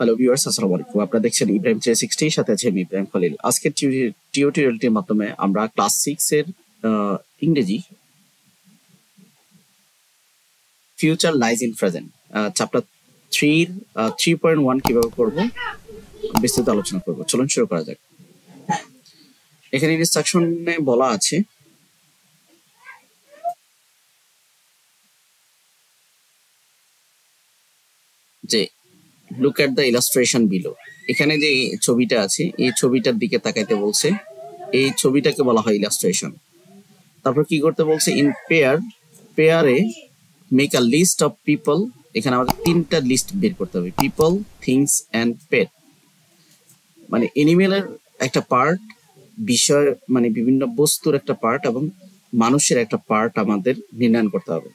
Hello viewers, আসসালামু আলাইকুম। আপনারা দেখছেন ইব্রাহিম 360 এর সাথে আছে আমি ইব্রাহিম খলিল। আজকের টিউটোরিয়ালটির মাধ্যমে আমরা ক্লাস 6 এর ইংরেজি future lies in present chapter 3 এর 3.1 কিভাবে করব বিস্তারিত আলোচনা করব। চলুন শুরু করা যাক। এখানে ইনস্ট্রাকশনে বলা আছে যে look at the illustration below. এখানে যে ছবিটা আছে এই ছবিটার দিকে তাকাইতে বলছে। এই ছবিটাকে বলা হয় ইলাস্ট্রেশন। তারপর কি করতে বলছে, ইন পেয়ারে make a list of people. এখানে আমাদের তিনটা লিস্ট বের করতে হবে, পিপল, থিংস অ্যান্ড পেট। মানে এনিমেলের একটা পার্ট, বিষয় মানে বিভিন্ন বস্তুর একটা পার্ট এবং মানুষের একটা পার্ট আমাদের নির্ণয় করতে হবে।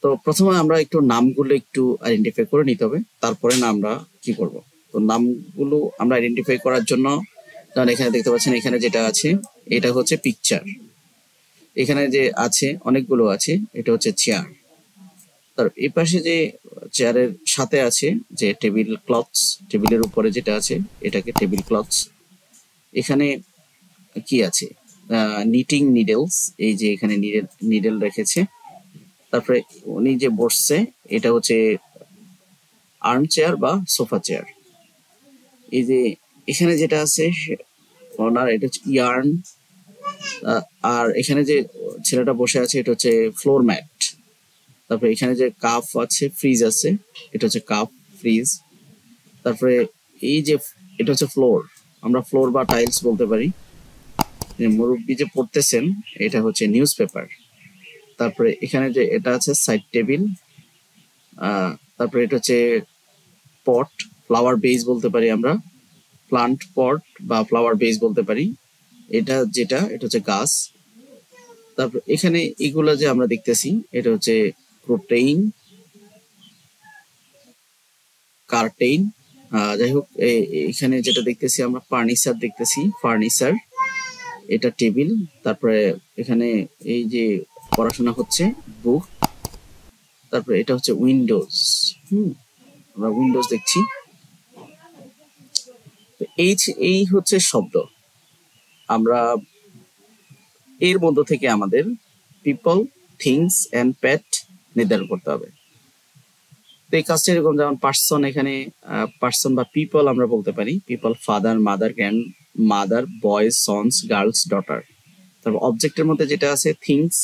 তো প্রথমে আমরা একটু নামগুলো একটু আইডেন্টিফাই করে নিতে হবে, তারপরে না আমরা কি করব। তো নামগুলো আমরা আইডেন্টিফাই করার জন্য কারণ এখানে দেখতে পাচ্ছেন এখানে যেটা আছে এটা হচ্ছে পিকচার। এখানে যে আছে অনেকগুলো আছে, এটা হচ্ছে চেয়ার। তার এই পাশে যে চেয়ারের সাথে আছে যে টেবিল ক্লথস, টেবিলের উপরে যেটা আছে এটাকে টেবিল ক্লথস। এখানে কি আছে, নিটিং নিডেলস, এই যে এখানে নিডেল রেখেছে। তারপরে উনি যে বসছে এটা হচ্ছে আর্ম চেয়ার বা সোফা চেয়ার। এই যে এখানে যেটা আছে ওনার এটা হচ্ছে ইয়ার্ন। আর এখানে যে ছেলেটা বসে আছে এটা হচ্ছে ফ্লোর ম্যাট। তারপরে এখানে যে কাপ আছে, ফ্রিজ আছে, এটা হচ্ছে কাপ ফ্রিজ। তারপরে এই যে এটা হচ্ছে ফ্লোর, আমরা ফ্লোর বা টাইলস বলতে পারি। মুরব্বী যে পড়তেছেন এটা হচ্ছে নিউজ পেপার। তারপরে এখানে যে এটা আছে সাইড টেবিল। তারপরে এটা হচ্ছে পট, ফ্লাওয়ার বেস বলতে পারি আমরা, প্লান্ট পট বা ফ্লাওয়ার বেস বলতে পারি। এটা হচ্ছে গাছ। তারপর এখানে এগুলা যে আমরা দেখতেছি এটা হচ্ছে প্রোটেইন, কার্টেইন। যাই হোক, এখানে যেটা দেখতেছি আমরা ফার্নিচার দেখতেছি, ফার্নিচার, এটা টেবিল। তারপরে এখানে এই যে পড়াশোনা হচ্ছে বুক। তারপরে এটা হচ্ছে উইন্ডোজ। আমরা উইন্ডোজ দেখছি। এই হচ্ছে শব্দ। আমরা এর মধ্য থেকে আমাদের পিপল, থিংস অ্যান্ড পেট নির্ধারণ করতে হবে। তো এই কাজটা এরকম, যেমন পার্সন, এখানে পার্সন বা পিপল আমরা বলতে পারি, people, father, mother, grand mother, boys, sons, girls, daughter. তারপর অবজেক্টের মধ্যে যেটা আছে থিংস,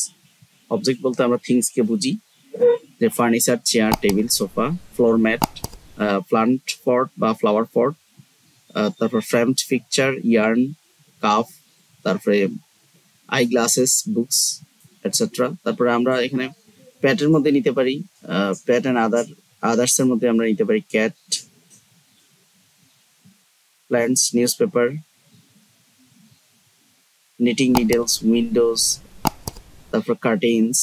অবজেক্ট বলতে আমরা থিংস কে বুঝি, যে furniture, chair, table, sofa, floor mat, plant pot বা ফ্লাওয়ার পট, তারপর ফ্রেমড পিকচার, ইয়ার্ন, কাপ, তারপরে আই গ্লাসেস, বুকস, এটসেট্রা। তারপরে আমরা এখানে প্যাটের মধ্যে নিতে পারি প্যাট অ্যান্ড আদার্স এর মধ্যে আমরা নিতে পারি cat, plants, news paper, knitting needles, Windows, তারপর কার্টেইনস,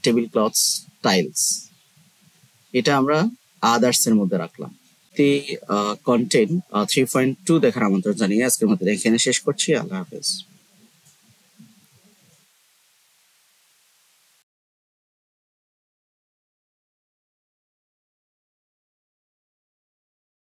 টেবিল ক্লথস, টাইলস। এটা আমরা আদার্স এর মধ্যে রাখলাম। কন্টেন্ট 3.2 দেখার আমন্ত্রণ জানিয়ে আজকের মতো এখানে শেষ করছি। আল্লাহ হাফেজ।